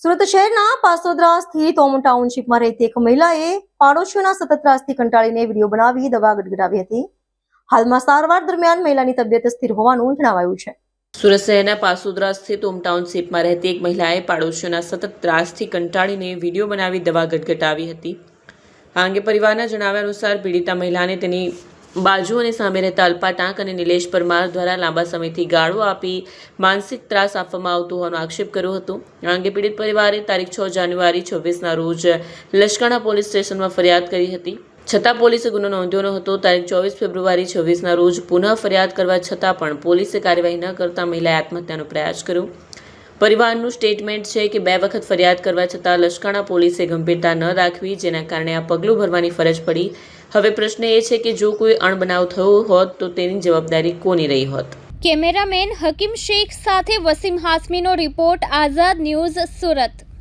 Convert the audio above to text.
સુરત શહેરના પાસોદરા સ્થિત ઓમ ટાઉનશીપમાં રહેતી એક મહિલાએ પાડોશીઓના સતત ત્રાસથી કંટાળીને વિડીયો બનાવી દવા ગટગટાવી હતી. હાલમાં સારવાર દરમિયાન મહિલાની તબિયત સ્થિર હોવાનું જણાવાયું છે. સુરત શહેરના પાસોદરા સ્થિત ઓમ ટાઉનશીપમાં રહેતી એક મહિલાએ પાડોશીઓના સતત ત્રાસથી કંટાળીને વિડીયો બનાવી દવા ગટગટાવી હતી. આ અંગે પરિવારના જણાવ્યા અનુસાર પીડિતા મહિલાને તેની બાજુ અને સામે રહેતા અલ્પા ટાંક અને નિલેશ પરમાર દ્વારા લાંબા સમયથી ગાળો આપી માનસિક ત્રાસ આપવામાં આવતો હોવાનો આક્ષેપ કર્યો હતો. આ અંગે પીડિત પરિવારે તારીખ 6 જાન્યુઆરી 26ના રોજ લશ્કરના પોલીસ સ્ટેશનમાં ફરિયાદ કરી હતી. છતાં પોલીસે ગુનો નોંધ્યો ન હતો. તારીખ 24 ફેબ્રુઆરી 26ના રોજ પુનઃ ફરિયાદ કરવા છતાં પણ પોલીસે કાર્યવાહી ન કરતા મહિલાએ આત્મહત્યાનો પ્રયાસ કર્યો. પરિવારનું સ્ટેટમેન્ટ છે કે 2 વખત ફરિયાદ કરવા છતાં લશ્કરના પોલીસે ગંભીરતા ન દાખવી, જેના કારણે આ પગલું ભરવાની ફરજ પડી. હવે પ્રશ્ન એ છે કે જો કોઈ અણબનાવ થયો હોત તો તેની જવાબદારી કોની રહી હોત. કેમેરામેન હકીમ શેખ સાથે વસીમ હાસમીનો રિપોર્ટ, આઝાદ ન્યૂઝ, સુરત.